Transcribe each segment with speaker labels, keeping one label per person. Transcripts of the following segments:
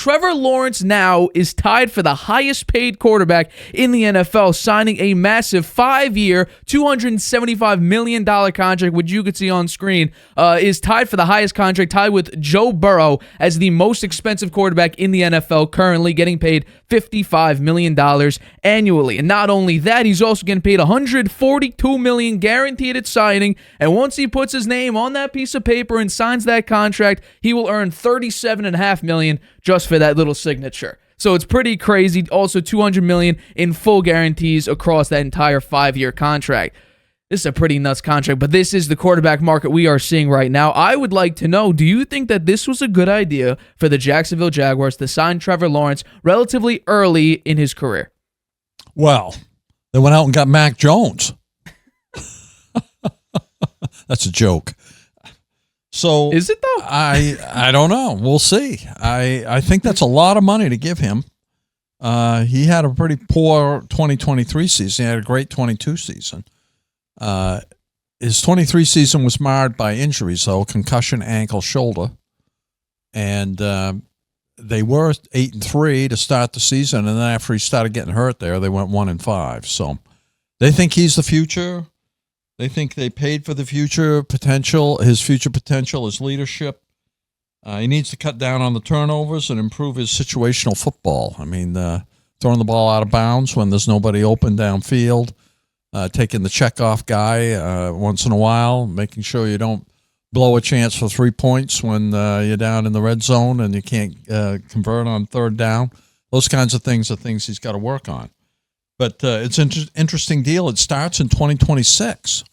Speaker 1: Trevor Lawrence now is tied for the highest paid quarterback in the NFL, signing a massive 5-year, $275 million contract, which you could see on screen, is tied for the highest contract, tied with Joe Burrow as the most expensive quarterback in the NFL, currently getting paid $55 million annually. And not only that, he's also getting paid $142 million guaranteed at signing, and once he puts his name on that piece of paper and signs that contract, he will earn $37.5 million just for that little signature. So it's pretty crazy. Also $200 million in full guarantees across that entire 5-year contract. This is a pretty nuts contract, but this is the quarterback market we are seeing right now. I would like to know, do you think that this was a good idea for the Jacksonville Jaguars to sign Trevor Lawrence relatively early in his career?
Speaker 2: Well, they went out and got Mac Jones. That's a joke. So
Speaker 1: is it though?
Speaker 2: I don't know. We'll see. I think that's a lot of money to give him. He had a pretty poor 2023 season. He had a great 22 season. His 23 season was marred by injuries, though, concussion, ankle, shoulder, and they were 8-3 to start the season, and then after he started getting hurt there, they went 1-5. So they think he's the future. They think they paid for the future potential, his future potential, his leadership. He needs to cut down on the turnovers and improve his situational football. I mean, throwing the ball out of bounds when there's nobody open downfield, taking the checkoff guy once in a while, making sure you don't blow a chance for 3 points when you're down in the red zone and you can't convert on third down. Those kinds of things are things he's got to work on. But it's an interesting deal. It starts in 2026.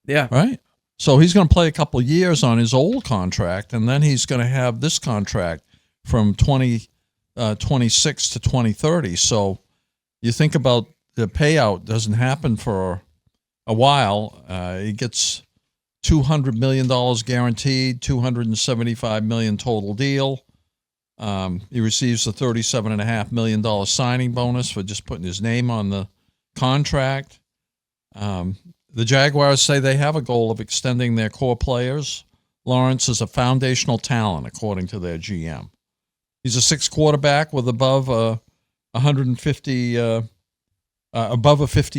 Speaker 1: Yeah.
Speaker 2: Right? So he's going to play a couple of years on his old contract, and then he's going to have this contract from 2026 to 2030. So you think about the payout doesn't happen for a while. He gets $200 million guaranteed, $275 million total deal. He receives a $37.5 million signing bonus for just putting his name on the contract. The Jaguars say they have a goal of extending their core players. Lawrence is a foundational talent, according to their GM. He's a 6 quarterback with above a $50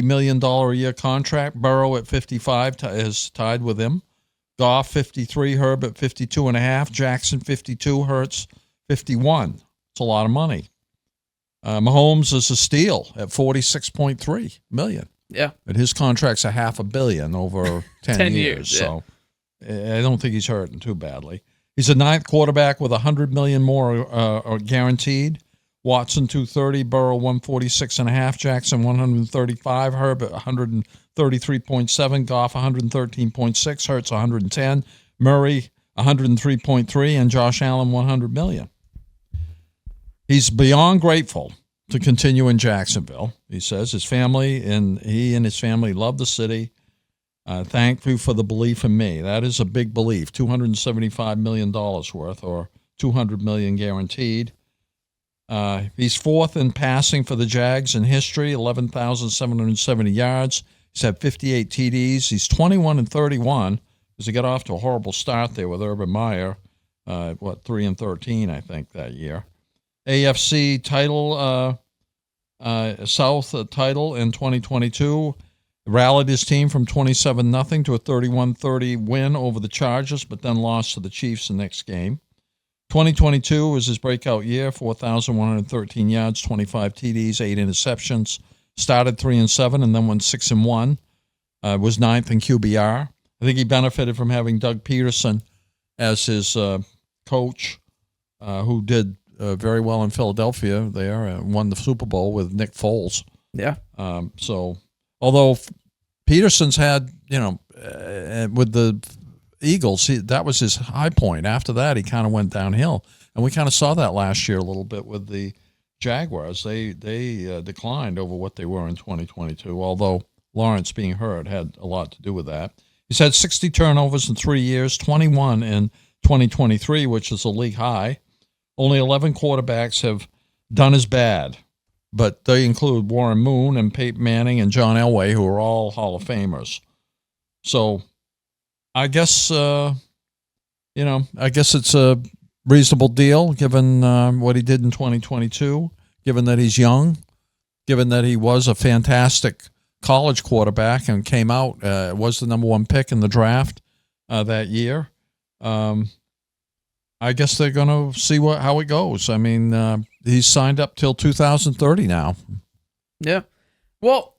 Speaker 2: million a year contract. Burrow at 55 is tied with him. Goff 53, Herbert 52.5, Jackson 52, Hurts 51. It's a lot of money. Mahomes is a steal at $46.3 million.
Speaker 1: Yeah.
Speaker 2: But his contract's $500 million over 10 years.
Speaker 1: Yeah.
Speaker 2: So I don't think he's hurting too badly. He's a 9th quarterback with $100 million more guaranteed. Watson 230, Burrow 146.5, Jackson 135, Herbert 133.7, Goff 113.6, Hurts 110, Murray 103.3, and Josh Allen $100 million. He's beyond grateful to continue in Jacksonville. He says his family and he and his family love the city. Thank you for the belief in me. That is a big belief. $275 million worth, or $200 million guaranteed. He's 4th in passing for the Jags in history, 11,770 yards. He's had 58 TDs. He's 21-31 because he got off to a horrible start there with Urban Meyer. 3-13, I think, that year. AFC title, South title in 2022. Rallied his team from 27-0 to a 31-30 win over the Chargers, but then lost to the Chiefs the next game. 2022 was his breakout year, 4,113 yards, 25 TDs, 8 interceptions. Started 3-7 and then went 6-1. Was 9th in QBR. I think he benefited from having Doug Peterson as his coach, who did very well in Philadelphia there and won the Super Bowl with Nick Foles.
Speaker 1: Yeah.
Speaker 2: So, although Peterson's had, with the Eagles, that was his high point. After that, he kind of went downhill. And we kind of saw that last year a little bit with the Jaguars. They declined over what they were in 2022, although Lawrence being hurt had a lot to do with that. He's had 60 turnovers in 3 years, 21 in 2023, which is a league high. Only 11 quarterbacks have done as bad, but they include Warren Moon and Peyton Manning and John Elway, who are all Hall of Famers. So I guess, it's a reasonable deal given what he did in 2022, given that he's young, given that he was a fantastic college quarterback and came out, was the number one pick in the draft that year. I guess they're going to see how it goes. I mean, he's signed up till 2030 now.
Speaker 1: Yeah. Well,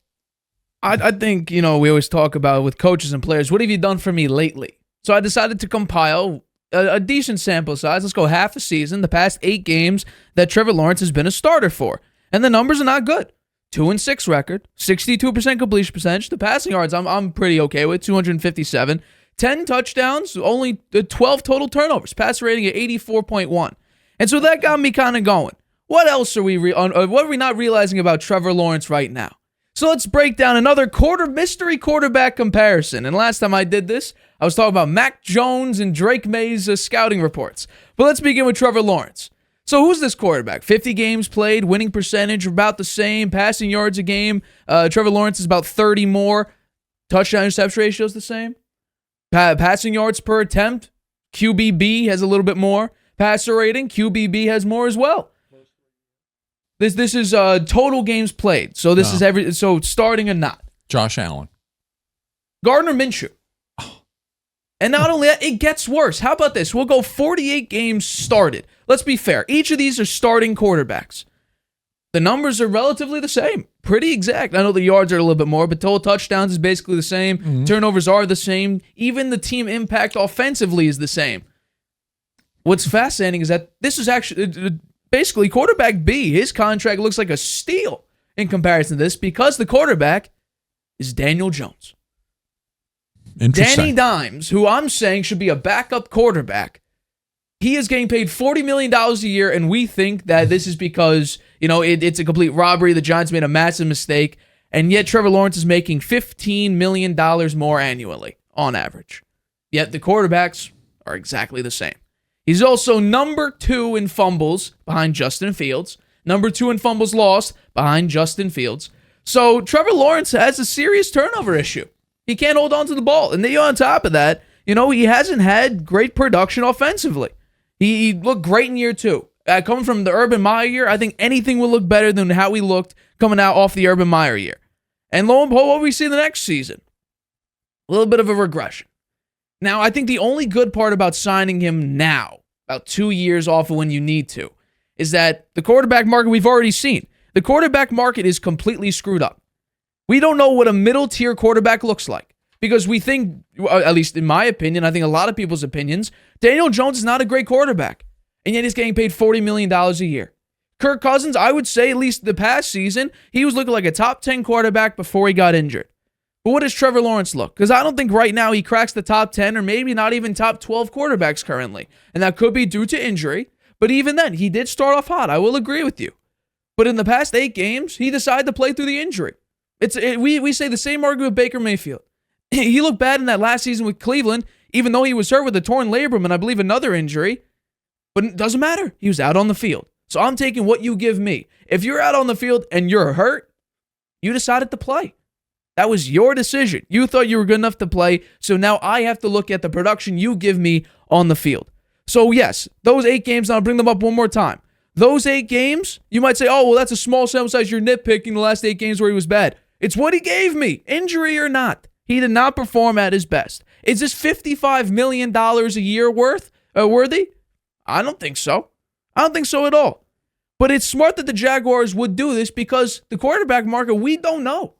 Speaker 1: I think, we always talk about with coaches and players, what have you done for me lately? So I decided to compile a decent sample size. Let's go half a season, the past 8 games that Trevor Lawrence has been a starter for. And the numbers are not good. 2-6 record, 62% completion percentage. The passing yards I'm pretty okay with, 257. 10 touchdowns, only 12 total turnovers. Passer rating at 84.1. And so that got me kind of going. What else are we what are we not realizing about Trevor Lawrence right now? So let's break down another mystery quarterback comparison. And last time I did this, I was talking about Mac Jones and Drake May's scouting reports. But let's begin with Trevor Lawrence. So who's this quarterback? 50 games played, winning percentage about the same, passing yards a game. Trevor Lawrence is about 30 more. Touchdown interception ratio is the same. Passing yards per attempt, QBB has a little bit more. Passer rating, QBB has more as well. This is total games played. So this is so starting and not.
Speaker 2: Josh Allen.
Speaker 1: Gardner Minshew. And not only that, it gets worse. How about this? We'll go 48 games started. Let's be fair. Each of these are starting quarterbacks. The numbers are relatively the same. Pretty exact. I know the yards are a little bit more, but total touchdowns is basically the same. Mm-hmm. Turnovers are the same. Even the team impact offensively is the same. What's fascinating is that this is actually basically quarterback B. His contract looks like a steal in comparison to this because the quarterback is Daniel Jones. Danny Dimes, who I'm saying should be a backup quarterback, he is getting paid $40 million a year, and we think that this is because, it's a complete robbery. The Giants made a massive mistake, and yet Trevor Lawrence is making $15 million more annually on average. Yet the quarterbacks are exactly the same. He's also number 2 in fumbles behind Justin Fields, number 2 in fumbles lost behind Justin Fields. So Trevor Lawrence has a serious turnover issue. He can't hold on to the ball. And then on top of that, he hasn't had great production offensively. He looked great in year 2. Coming from the Urban Meyer year, I think anything will look better than how he looked coming out off the Urban Meyer year. And lo and behold, what we see the next season? A little bit of a regression. Now, I think the only good part about signing him now, about 2 years off of when you need to, is that the quarterback market we've already seen. The quarterback market is completely screwed up. We don't know what a middle-tier quarterback looks like because we think, at least in my opinion, I think a lot of people's opinions, Daniel Jones is not a great quarterback, and yet he's getting paid $40 million a year. Kirk Cousins, I would say, at least the past season, he was looking like a top 10 quarterback before he got injured. But what does Trevor Lawrence look? Because I don't think right now he cracks the top 10 or maybe not even top 12 quarterbacks currently. And that could be due to injury. But even then, he did start off hot. I will agree with you. But in the past 8 games, he decided to play through the injury. We say the same argument with Baker Mayfield. He looked bad in that last season with Cleveland, even though he was hurt with a torn labrum and I believe another injury. But it doesn't matter. He was out on the field. So I'm taking what you give me. If you're out on the field and you're hurt, you decided to play. That was your decision. You thought you were good enough to play, so now I have to look at the production you give me on the field. So yes, those 8 games, and I'll bring them up one more time. Those 8 games, you might say, oh, well, that's a small sample size. You're nitpicking the last 8 games where he was bad. It's what he gave me, injury or not. He did not perform at his best. Is this $55 million a year worthy? I don't think so. I don't think so at all. But it's smart that the Jaguars would do this because the quarterback market, we don't know.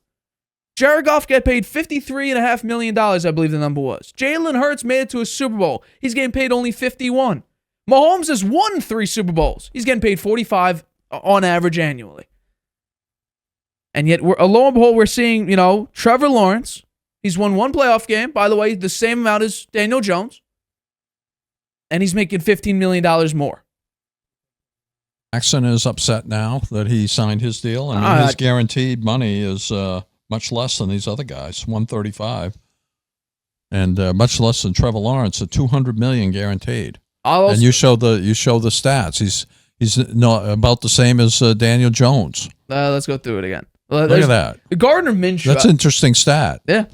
Speaker 1: Jared Goff got paid $53.5 million, I believe the number was. Jalen Hurts made it to a Super Bowl. He's getting paid only $51. Mahomes has won 3 Super Bowls. He's getting paid $45 on average annually. And yet, lo and behold, we're seeing, Trevor Lawrence. He's won 1 playoff game, by the way, the same amount as Daniel Jones. And he's making $15 million more.
Speaker 2: Jackson is upset now that he signed his deal. I mean, his guaranteed money is much less than these other guys, $135, and much less than Trevor Lawrence, at $200 million guaranteed. And you show the stats. He's about the same as Daniel Jones.
Speaker 1: Let's go through it again.
Speaker 2: Look at that.
Speaker 1: Gardner Minshew.
Speaker 2: That's an interesting stat.
Speaker 1: Yeah.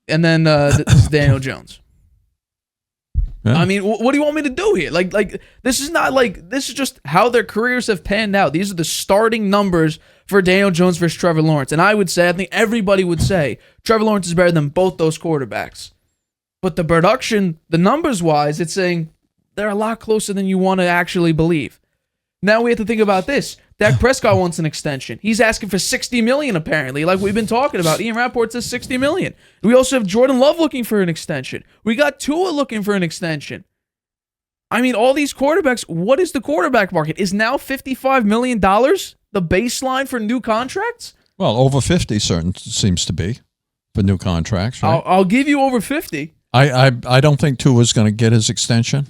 Speaker 1: And then this is Daniel Jones.
Speaker 2: Yeah.
Speaker 1: I mean, what do you want me to do here? Like this is not like, this is just how their careers have panned out. These are the starting numbers for Daniel Jones versus Trevor Lawrence. And I think everybody would say Trevor Lawrence is better than both those quarterbacks. But the production, the numbers-wise, it's saying they're a lot closer than you want to actually believe. Now we have to think about this. Dak Prescott wants an extension. He's asking for $60 million, apparently, like we've been talking about. Ian Rappaport says $60 million. We also have Jordan Love looking for an extension. We got Tua looking for an extension. I mean, all these quarterbacks, what is the quarterback market? Is now $55 million the baseline for new contracts?
Speaker 2: Well, over 50 seems to be for new contracts, right?
Speaker 1: I'll give you over 50.
Speaker 2: I don't think Tua's going to get his extension.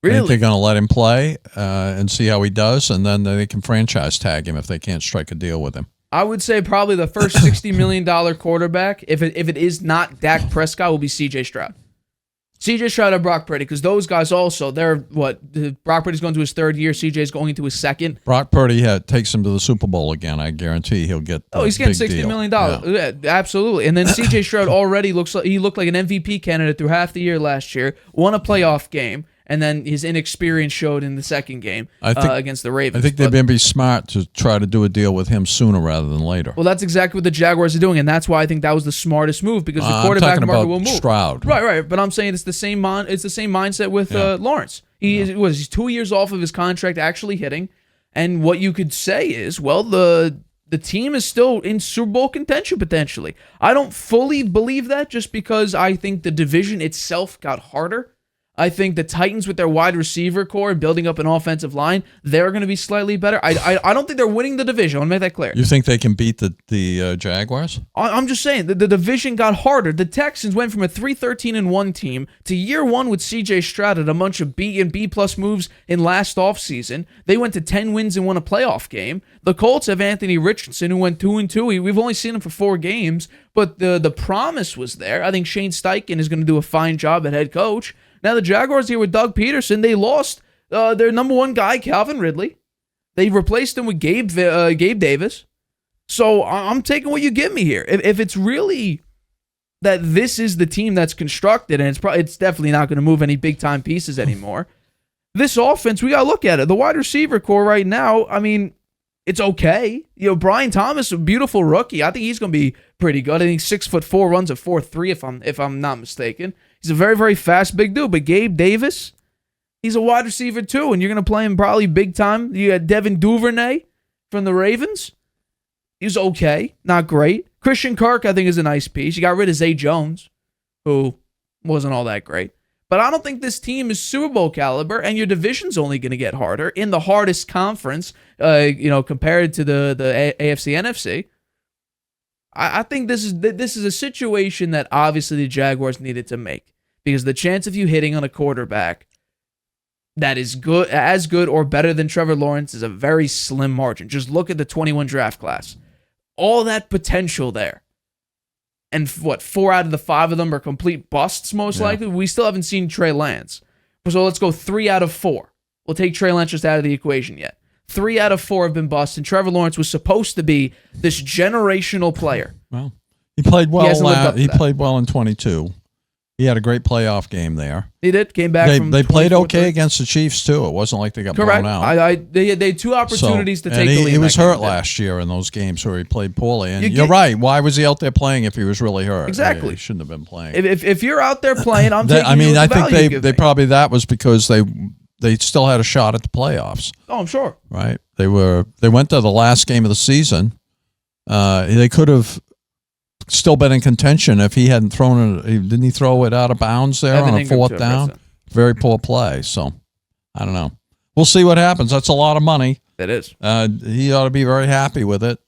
Speaker 1: Really?
Speaker 2: I think they're going to let him play and see how he does, and then they can franchise tag him if they can't strike a deal with him.
Speaker 1: I would say probably the first $60 million quarterback, if it is not Dak Prescott, will be C.J. Stroud. C.J. Stroud or Brock Purdy, because those guys also, Brock Purdy's going to his third year, C.J.'s going into his second.
Speaker 2: Brock Purdy takes him to the Super Bowl again. I guarantee he'll get
Speaker 1: he's getting $60 million. Yeah, absolutely. And then C.J. Stroud already looked like an MVP candidate through half the year last year, won a playoff game, and then his inexperience showed in the second game against the Ravens.
Speaker 2: I think they've been be smart to try to do a deal with him sooner rather than later.
Speaker 1: Well, that's exactly what the Jaguars are doing, and that's why I think that was the smartest move, because the quarterback market will move.
Speaker 2: Stroud.
Speaker 1: Right. But I'm saying it's the same mindset with Lawrence. He's 2 years off of his contract actually hitting, and what you could say is, well, the team is still in Super Bowl contention potentially. I don't fully believe that, just because I think the division itself got harder. I think the Titans, with their wide receiver core and building up an offensive line, they're going to be slightly better. I don't think they're winning the division. I want to make that clear.
Speaker 2: You think they can beat the Jaguars?
Speaker 1: I'm just saying the division got harder. The Texans went from a 3-13-1 team to year one with C.J. Stroud at a bunch of B and B-plus moves in last offseason. They went to 10 wins and won a playoff game. The Colts have Anthony Richardson, who went 2-2. We've only seen him for 4 games, but the promise was there. I think Shane Steichen is going to do a fine job at head coach. Now, the Jaguars here with Doug Peterson, they lost their number one guy, Calvin Ridley. They replaced him with Gabe Davis. So I'm taking what you give me here. If it's really that this is the team that's constructed, and it's definitely not going to move any big-time pieces anymore, this offense, we got to look at it. The wide receiver core right now, I mean, it's okay. Brian Thomas, a beautiful rookie. I think he's going to be pretty good. I think 6'4", runs a 4.3 if I'm not mistaken. He's a very, very fast big dude. But Gabe Davis, he's a wide receiver too, and you're going to play him probably big time. You got Devin Duvernay from the Ravens. He's okay, not great. Christian Kirk, I think, is a nice piece. You got rid of Zay Jones, who wasn't all that great. But I don't think this team is Super Bowl caliber, and your division's only going to get harder in the hardest conference, compared to the AFC, NFC. I think this is a situation that obviously the Jaguars needed to make, because the chance of you hitting on a quarterback that is as good or better than Trevor Lawrence is a very slim margin. Just look at the 21 draft class. All that potential there. And 4 out of the 5 of them are complete busts, most likely. We still haven't seen Trey Lance. So let's go 3 out of 4. We'll take Trey Lance just out of the equation yet. 3 out of 4 have been busts, and Trevor Lawrence was supposed to be this generational player.
Speaker 2: Well, he played well. He played well in 22. He had a great playoff game there.
Speaker 1: He did. Came back from
Speaker 2: They played okay against the Chiefs, too. It wasn't like they got blown out.
Speaker 1: They had 2 opportunities to take the lead.
Speaker 2: He was hurt last year in those games where he played poorly. And you're right. Why was he out there playing if he was really hurt?
Speaker 1: Exactly.
Speaker 2: He shouldn't have been playing.
Speaker 1: If you're out there playing, I'm taking
Speaker 2: I think they probably, that was because they still had a shot at the playoffs.
Speaker 1: Oh, I'm sure.
Speaker 2: Right. They went to the last game of the season. They could have still been in contention if he hadn't thrown it. Didn't he throw it out of bounds there on a 4th down? Very poor play. So I don't know. We'll see what happens. That's a lot of money.
Speaker 1: It is.
Speaker 2: He ought to be very happy with it.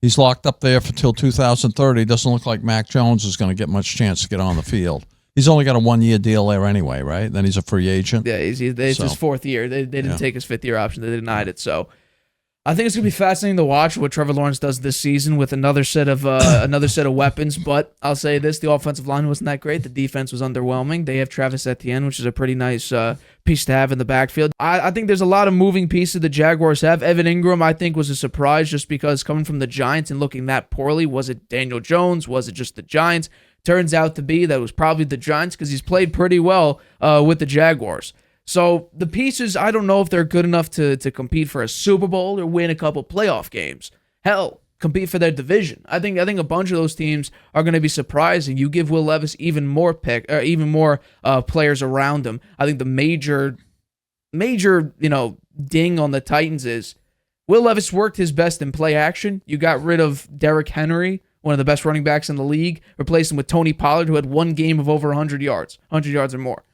Speaker 2: He's locked up there until 2030. Doesn't look like Mac Jones is going to get much chance to get on the field. He's only got a 1-year deal there anyway, right? Then he's a free agent.
Speaker 1: Yeah, it's his 4th year. They didn't take his 5th-year option. They denied it. So I think it's going to be fascinating to watch what Trevor Lawrence does this season with another set of weapons. But I'll say this: the offensive line wasn't that great. The defense was underwhelming. They have Travis Etienne, which is a pretty nice piece to have in the backfield. I think there's a lot of moving pieces the Jaguars have. Evan Ingram, I think, was a surprise just because coming from the Giants and looking that poorly. Was it Daniel Jones? Was it just the Giants? Turns out to be that it was probably the Giants because he's played pretty well with the Jaguars. So the pieces, I don't know if they're good enough to compete for a Super Bowl or win a couple playoff games. Hell, compete for their division. I think a bunch of those teams are going to be surprising. You give Will Levis even more players around him. I think the major ding on the Titans is Will Levis worked his best in play action. You got rid of Derrick Henry, one of the best running backs in the league, replaced him with Tony Pollard, who had one game of over 100 yards or more.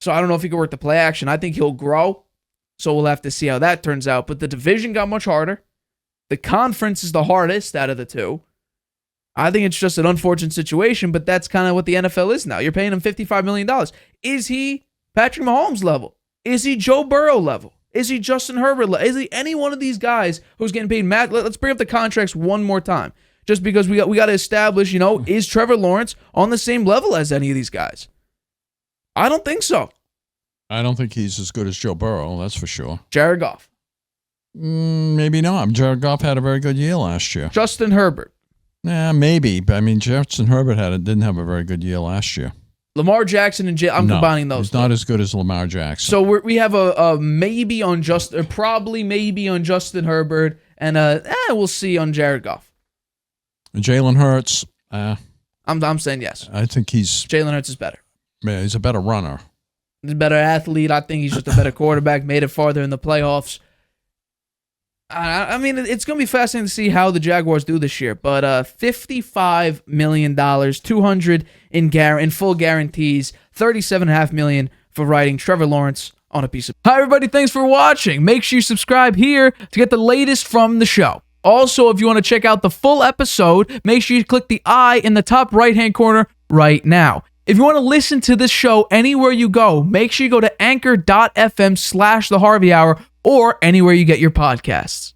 Speaker 1: So I don't know if he can work the play action. I think he'll grow, so we'll have to see how that turns out. But the division got much harder. The conference is the hardest out of the two. I think it's just an unfortunate situation, but that's kind of what the NFL is now. You're paying him $55 million. Is he Patrick Mahomes level? Is he Joe Burrow level? Is he Justin Herbert level? Is he any one of these guys who's getting paid? Let's bring up the contracts one more time, just because we got to establish, is Trevor Lawrence on the same level as any of these guys? I don't think so.
Speaker 2: I don't think he's as good as Joe Burrow, that's for sure.
Speaker 1: Jared Goff.
Speaker 2: Maybe not. Jared Goff had a very good year last year.
Speaker 1: Justin Herbert.
Speaker 2: Maybe. But, Justin Herbert didn't have a very good year last year.
Speaker 1: Lamar Jackson and combining those.
Speaker 2: He's not as good as Lamar Jackson.
Speaker 1: So we have a maybe on probably maybe on Justin Herbert, and we'll see on Jared Goff.
Speaker 2: Jalen Hurts.
Speaker 1: I'm saying yes.
Speaker 2: I think
Speaker 1: Jalen Hurts is better.
Speaker 2: Yeah, he's a better runner.
Speaker 1: He's a better athlete. I think he's just a better quarterback. Made it farther in the playoffs. It's going to be fascinating to see how the Jaguars do this year. But $55 million, $200 in full guarantees, $37.5 million for writing Trevor Lawrence on a piece of. Hi, everybody. Thanks for watching. Make sure you subscribe here to get the latest from the show. Also, if you want to check out the full episode, make sure you click the I in the top right-hand corner right now. If you want to listen to this show anywhere you go, make sure you go to anchor.fm/The Harvey Hour or anywhere you get your podcasts.